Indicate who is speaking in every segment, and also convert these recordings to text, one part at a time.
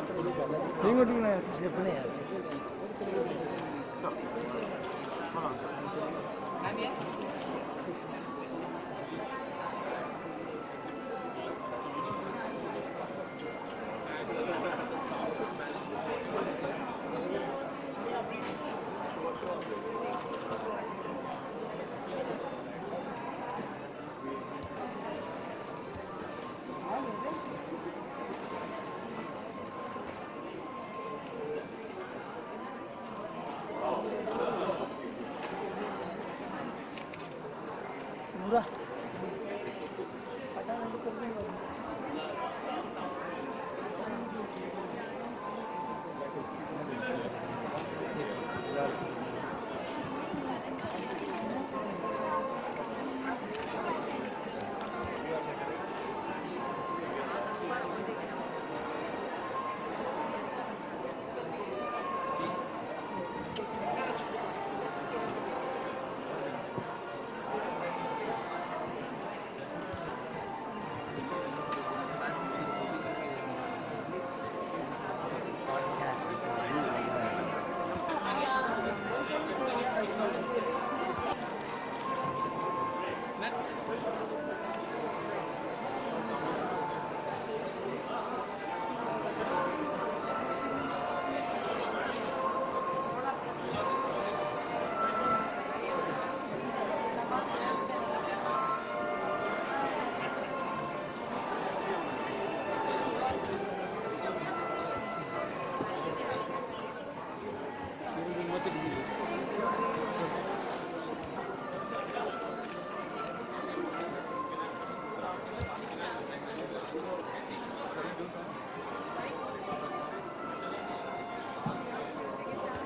Speaker 1: सही में डूबना है अपने यार। पूरा पता नहीं कर देंगे।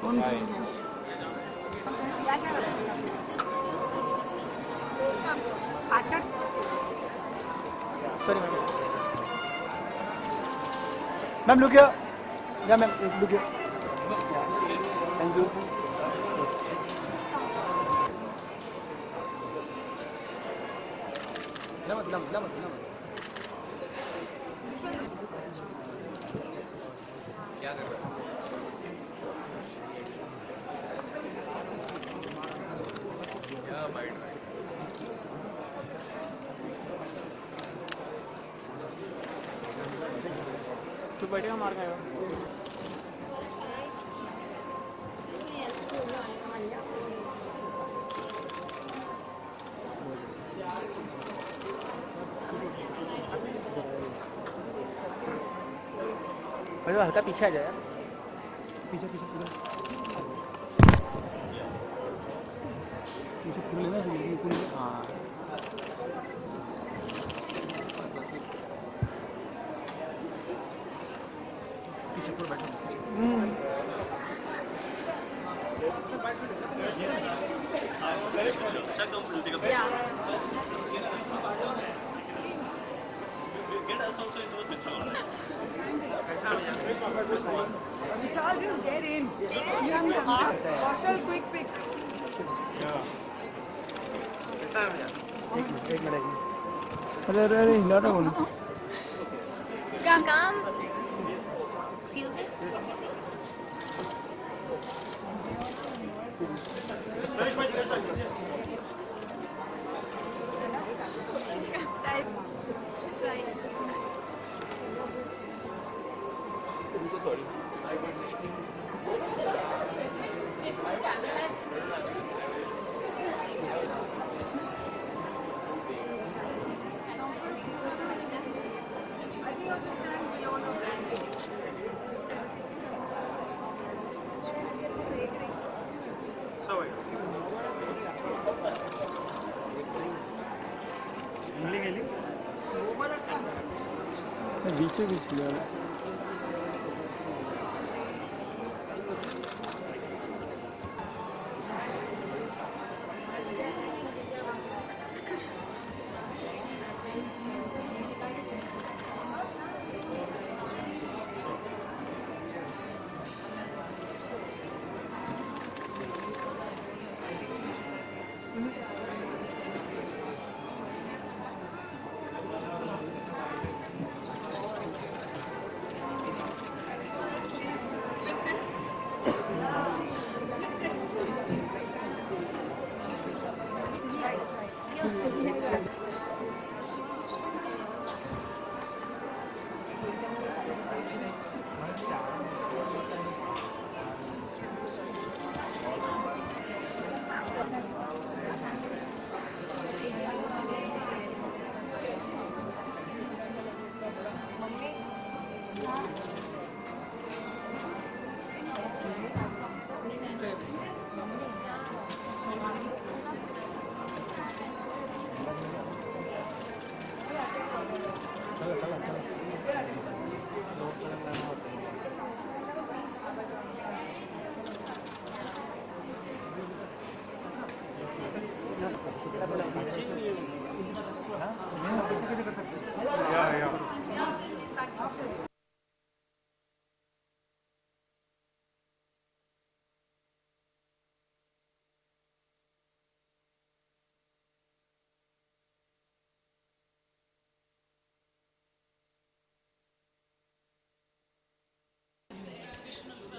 Speaker 1: कौन सा सॉरी मैम लुक हियर या ma'am look here thank you नमस्ते क्या कर रहे हो तू बैठेगा मार खाएगा भाई हल्का पीछे आ जाए पीछे पीछे पूरा पीछे पूरा लेना चाहिए पूरा हाँ पीछे पूरा बैठो
Speaker 2: Vishal, just get in. Marshall, quick pick.
Speaker 1: एक मिनट अरे हिला रहा हूँ
Speaker 3: Come. Excuse me.
Speaker 1: sorry बीचे बीच लिया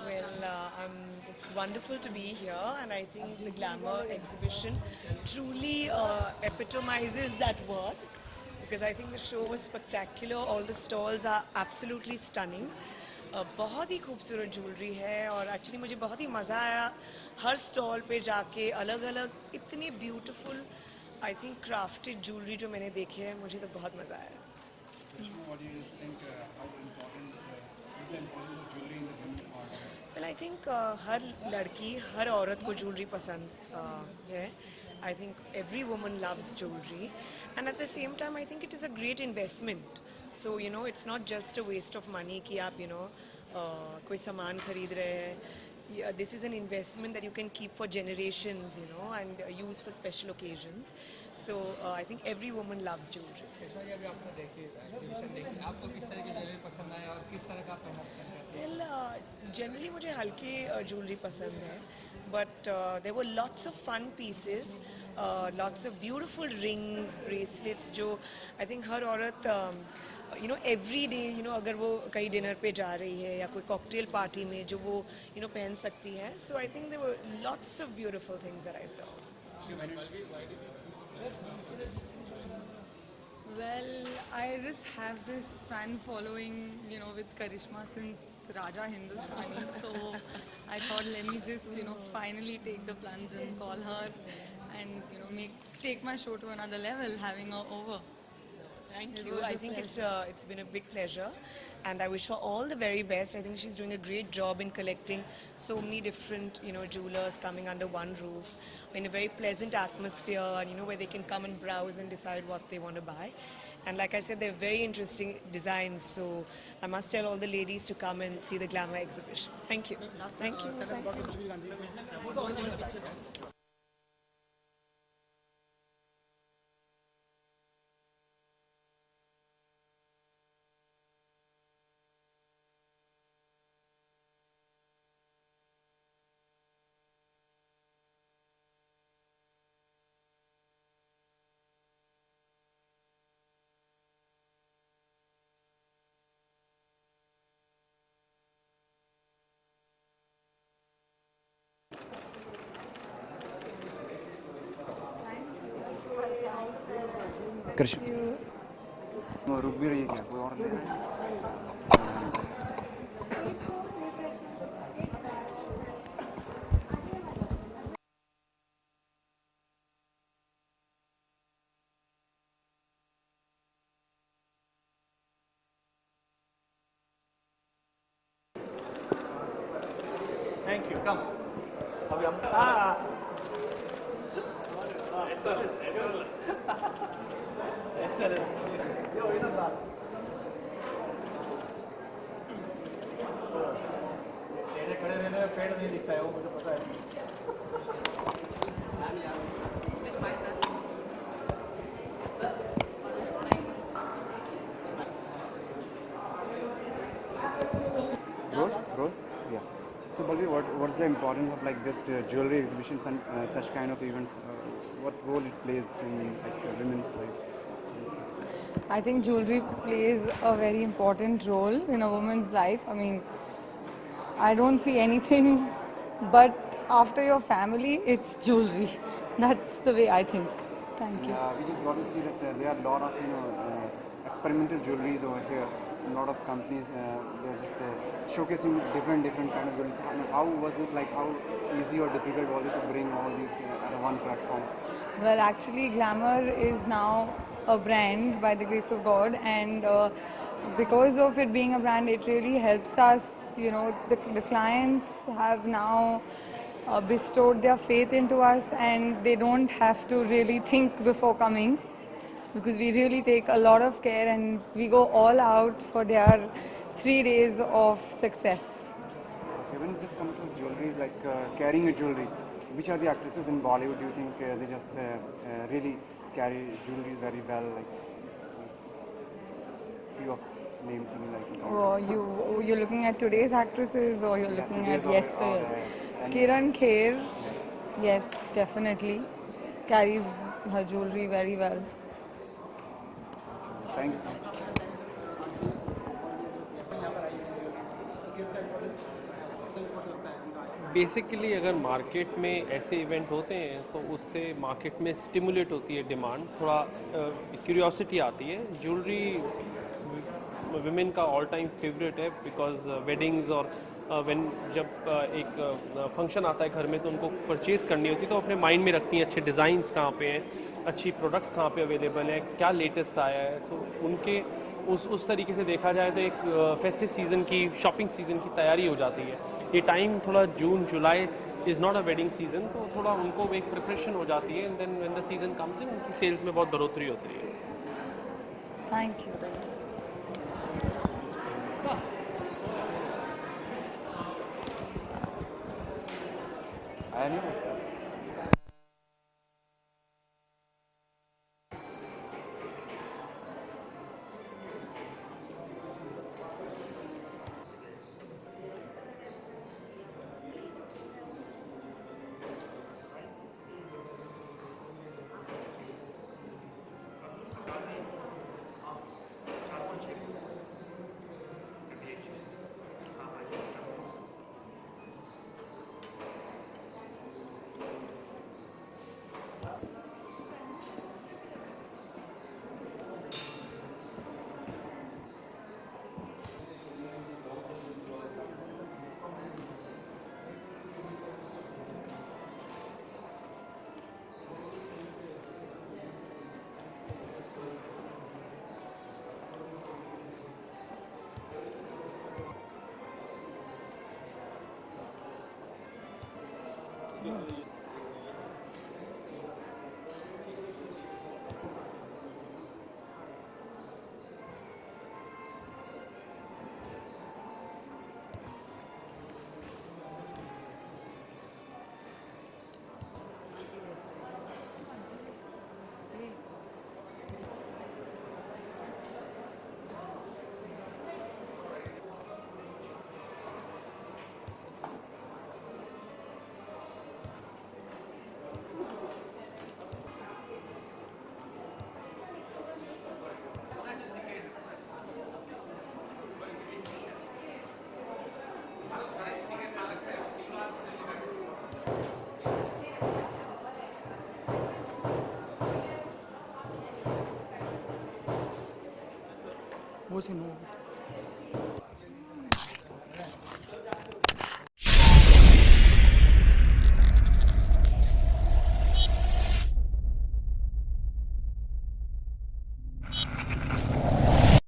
Speaker 4: Well, it's wonderful to be here, and I think the Glamour exhibition truly epitomizes that word because I think the show was spectacular. All the stalls are absolutely stunning. बहुत ही खूबसूरत jewellery है और actually मुझे बहुत ही मज़ा आया हर stall पे जाके अलग अलग इतने beautiful I think crafted jewellery जो मैंने देखे है मुझे तो बहुत मज़ा आया.
Speaker 5: What do you think? How important is the importance of jewelry in the women's art?
Speaker 4: Well, I think हर लड़की हर औरत को ज्वेलरी पसंद है. I think every woman loves jewelry, and at the same time, I think it is a great investment. So you know, it's not just a waste of money कि आप कोई सामान खरीद रहे हैं. This is an investment that you can keep for generations, and use for special occasions. So I think every woman loves jewelry. Well, generally मुझे हल्के jewelry पसंद है, but there were lots of fun pieces, lots of beautiful rings, bracelets जो I think हर औरत every day अगर वो कहीं dinner पे जा रही है या कोई cocktail party में जो वो पहन सकती है. So I think there were lots of beautiful things that I saw.
Speaker 2: Well, I just have this fan following, with Karishma since Raja Hindustani. So I thought, let me just, finally take the plunge and call her and, take my show to another level, having her over.
Speaker 4: Thank you. I think it's been a big pleasure, and I wish her all the very best. I think she's doing a great job in collecting so many different, jewelers coming under one roof in a very pleasant atmosphere, and where they can come and browse and decide what they want to buy. And like I said, they're very interesting designs. So I must tell all the ladies to come and see the Glamour exhibition. Thank you. Thank you.
Speaker 1: Krishna रुक भी रही है क्या कोई और ले रहा है
Speaker 5: Thank you. Come. अभी हम तेरे खड़े रहने में पेड़ नहीं दिखता है वो मुझे पता है.
Speaker 1: Roll? Yeah. So, Balvi, what's the importance of like this jewelry exhibitions and such kind of events? What role it plays in like women's life?
Speaker 2: I think jewelry plays a very important role in a woman's life. I mean, I don't see anything but after your family, it's jewelry. That's the way I think. Thank you.
Speaker 1: We just got to see that there are a lot of experimental jewelries over here. A lot of companies they're just showcasing different kind of jewelries. How was it like? How easy or difficult was it to bring all these on one platform?
Speaker 2: Well, actually, Glamour is now a brand by the grace of God, and because of it being a brand, it really helps us. The clients have now bestowed their faith into us, and they don't have to really think before coming, because we really take a lot of care and we go all out for their 3 days of success.
Speaker 1: Okay, when it just comes to jewelry, like carrying a jewelry, which are the actresses in Bollywood do you think they just really carry jewelry very well? Like few of names maybe like in comment.
Speaker 2: Or you're looking at today's actresses, or you're
Speaker 1: Yeah,
Speaker 2: looking
Speaker 1: today's
Speaker 2: at
Speaker 1: or
Speaker 2: yesterday?
Speaker 1: any-
Speaker 2: Kiran Kher, yes, definitely carries her jewelry very well.
Speaker 1: Thank you so much.
Speaker 6: Basically अगर market में ऐसे event होते हैं तो उससे market में stimulate होती है डिमांड, थोड़ा क्यूरियोसिटी आती है. ज्वेलरी विमेन का ऑल टाइम फेवरेट है बिकॉज वेडिंग्स और जब एक फंक्शन आता है घर में तो उनको परचेज़ करनी होती है तो अपने माइंड में रखती हैं अच्छे डिज़ाइंस कहाँ पे हैं, अच्छी प्रोडक्ट्स कहाँ पे अवेलेबल हैं, क्या लेटेस्ट आया है. तो उनके उस तरीके से देखा जाए तो एक फेस्टिव सीज़न की, शॉपिंग सीज़न की तैयारी हो जाती है. ये टाइम थोड़ा June July is not a wedding season, तो थोड़ा उनको एक प्रिपरेशन हो जाती है. And then when the season comes in उनकी सेल्स में बहुत बढ़ोतरी होती है.
Speaker 2: Thank you.
Speaker 1: I know.
Speaker 2: What's in